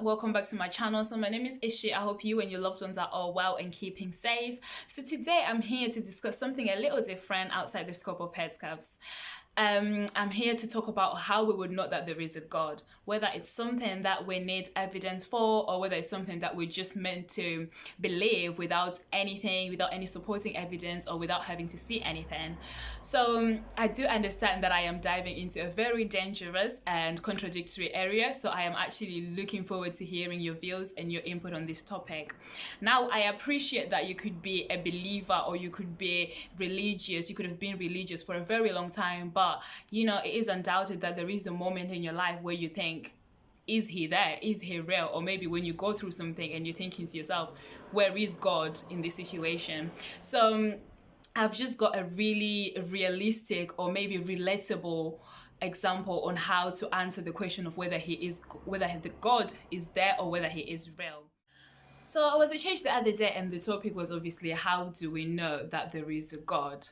welcome back to my channel. So my name is Ishi. I hope you and your loved ones are all well and keeping safe. So today I'm here to discuss something a little different outside the scope of headscarves. I'm here to talk about how we would know that there is a God, whether it's something that we need evidence for or whether it's something that we're just meant to believe without anything, without any supporting evidence or without having to see anything. So I do understand that I am diving into a very dangerous and contradictory area. So I am actually looking forward to hearing your views and your input on this topic. Now, I appreciate that you could be a believer or you could be religious. You could have been religious for a very long time, but you know, it is undoubted that there is a moment in your life where you think, is he there? Is he real? Or maybe when you go through something and you're thinking to yourself, where is God in this situation? So I've just got a really realistic or maybe relatable example on how to answer the question of whether the God is there or whether he is real. So I was at church the other day and the topic was obviously, how do we know that there is a God?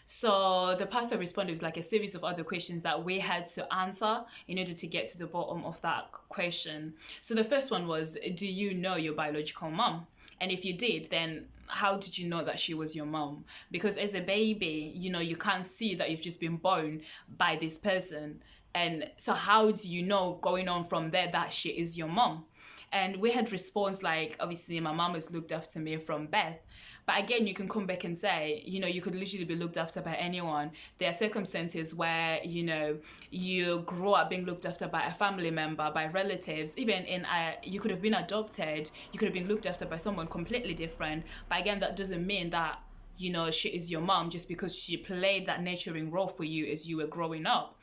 So the pastor responded with like a series of other questions that we had to answer in order to get to the bottom of that question. So the first one was, do you know your biological mom? And if you did, then how did you know that she was your mom? Because as a baby, you know, you can't see that you've just been born by this person. And so how do you know going on from there that she is your mom? And we had response like, obviously my mom has looked after me from birth. But again, you can come back and say, you know, you could literally be looked after by anyone. There are circumstances where, you know, you grow up being looked after by a family member, by relatives, even you could have been adopted, you could have been looked after by someone completely different. But again, that doesn't mean that, you know, she is your mom just because she played that nurturing role for you as you were growing up.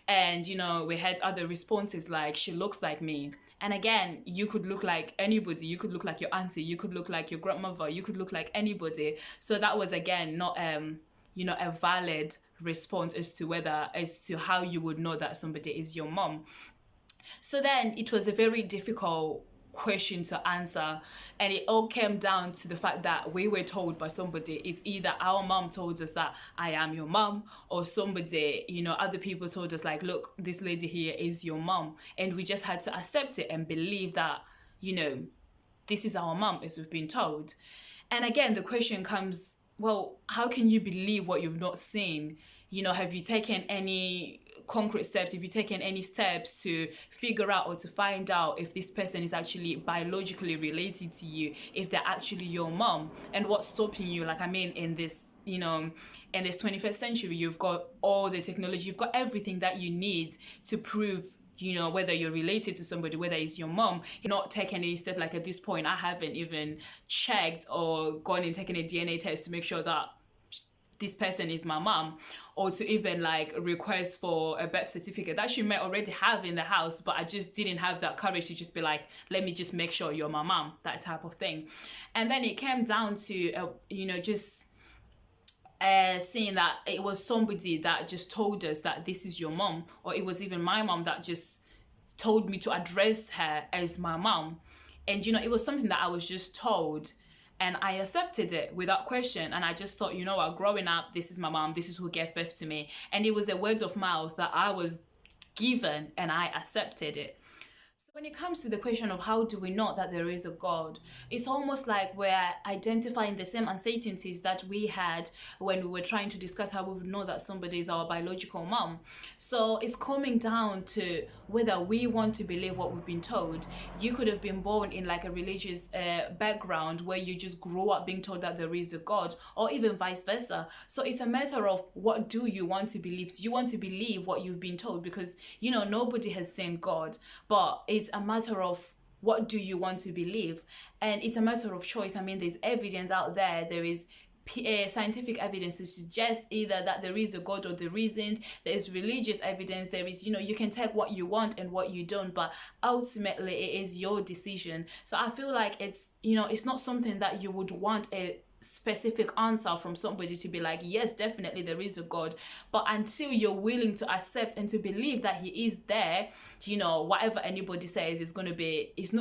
And, you know, we had other responses like, she looks like me. And again, you could look like anybody. You could look like your auntie. You could look like your grandmother. You could look like anybody. So that was, again, not, you know, a valid response as to how you would know that somebody is your mom. So then it was a very difficult question to answer, and it all came down to the fact that we were told by somebody, it's either our mom told us that I am your mom, or somebody, you know, other people told us like, look, this lady here is your mom, and we just had to accept it and believe that, you know, this is our mom as we've been told. And again, the question comes, well, how can you believe what you've not seen? You know, have you taken any concrete steps? Have you taken any steps to figure out or to find out if this person is actually biologically related to you, if they're actually your mom? And what's stopping you? Like, I mean, in this, you know, in this 21st century, you've got all the technology, you've got everything that you need to prove, you know, whether you're related to somebody, whether it's your mom. You're not taking any step. Like at this point, I haven't even checked or gone and taken a DNA test to make sure that this person is my mom, or to even like request for a birth certificate that she may already have in the house, but I just didn't have that courage to just be like, let me just make sure you're my mom, that type of thing. And then it came down to, you know, just seeing that it was somebody that just told us that this is your mom, or it was even my mom that just told me to address her as my mom. And, you know, it was something that I was just told, and I accepted it without question. And I just thought, you know what, growing up, this is my mom, this is who gave birth to me. And it was a word of mouth that I was given, and I accepted it. So when it comes to the question of how do we know that there is a God, it's almost like we're identifying the same uncertainties that we had when we were trying to discuss how we would know that somebody is our biological mom. So it's coming down to whether we want to believe what we've been told. You could have been born in like a religious background where you just grow up being told that there is a God, or even vice versa. So it's a matter of, what do you want to believe? Do you want to believe what you've been told? Because, you know, nobody has seen God, but it's a matter of, what do you want to believe? And it's a matter of choice. I mean, there's evidence out there. There is scientific evidence to suggest either that there is a God or there isn't. There is religious evidence. There is, you know, you can take what you want and what you don't, but ultimately it is your decision. So I feel like it's, you know, it's not something that you would want a specific answer from somebody to be like, yes, definitely there is a God. But until you're willing to accept and to believe that he is there, you know, whatever anybody says it's not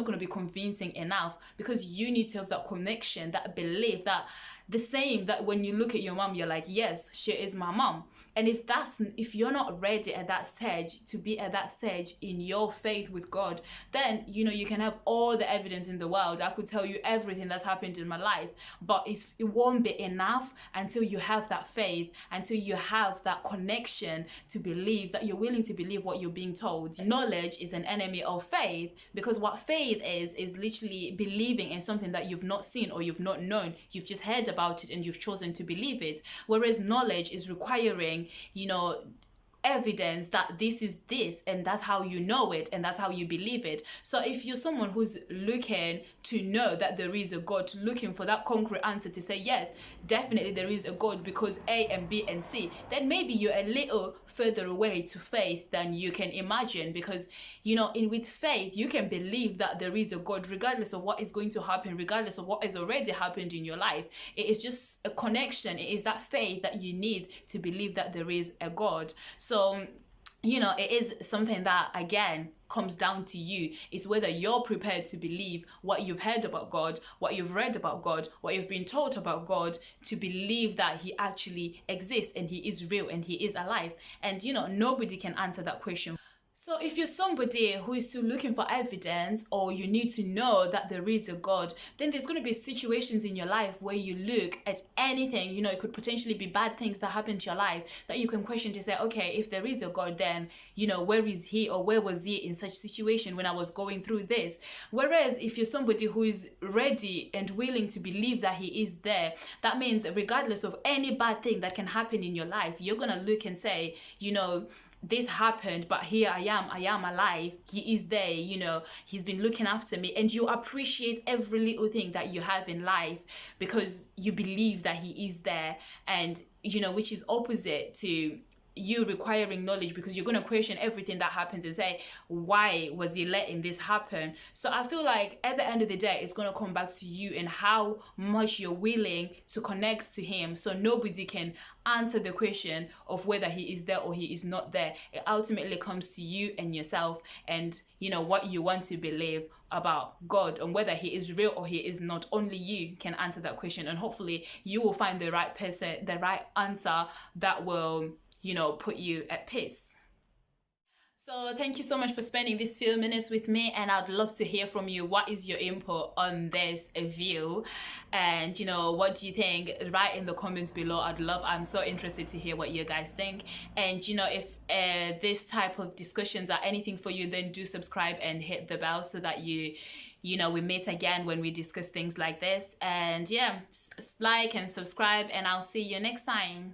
going to be convincing enough, because you need to have that connection, that belief that the same that when you look at your mom, you're like, yes, she is my mom. And if you're not ready at that stage to be at that stage in your faith with God, then you can have all the evidence in the world. I could tell you everything that's happened in my life, but it won't be enough until you have that faith, until you have that connection to believe, that you're willing to believe what you're being told. Knowledge is an enemy of faith, because what faith is literally believing in something that you've not seen or you've not known. You've just heard about it and you've chosen to believe it. Whereas knowledge is requiring evidence that this is this, and that's how you know it and that's how you believe it. So if you're someone who's looking to know that there is a God, looking for that concrete answer to say, yes, definitely there is a God because A and B and C, then maybe you're a little further away to faith than you can imagine. Because with faith you can believe that there is a God regardless of what is going to happen, regardless of what has already happened in your life. It is just a connection. It is that faith that you need to believe that there is a God. So it is something that, again, comes down to you. It's whether you're prepared to believe what you've heard about God, what you've read about God, what you've been taught about God, to believe that he actually exists and he is real and he is alive. And nobody can answer that question. So if you're somebody who is still looking for evidence, or you need to know that there is a God, then there's going to be situations in your life where you look at anything, it could potentially be bad things that happen to your life, that you can question to say, okay, if there is a God, then, where is he, or where was he in such situation when I was going through this? Whereas if you're somebody who is ready and willing to believe that he is there, that means regardless of any bad thing that can happen in your life, you're going to look and say, this happened, but here I am alive. He is there, he's been looking after me. And you appreciate every little thing that you have in life because you believe that he is there. And, which is opposite to you requiring knowledge, because you're going to question everything that happens and say, why was he letting this happen? So I feel like at the end of the day, it's going to come back to you and how much you're willing to connect to him. So nobody can answer the question of whether he is there or he is not there. It ultimately comes to you and yourself, and what you want to believe about God, and whether he is real or he is not. Only you can answer that question, and hopefully you will find the right person, the right answer that will put you at peace. So thank you so much for spending these few minutes with me, and I'd love to hear from you. What is your input on this view? And what do you think? Write in the comments below. I'm so interested to hear what you guys think. And if this type of discussions are anything for you, then do subscribe and hit the bell so that we meet again when we discuss things like this. And yeah, like and subscribe, and I'll see you next time.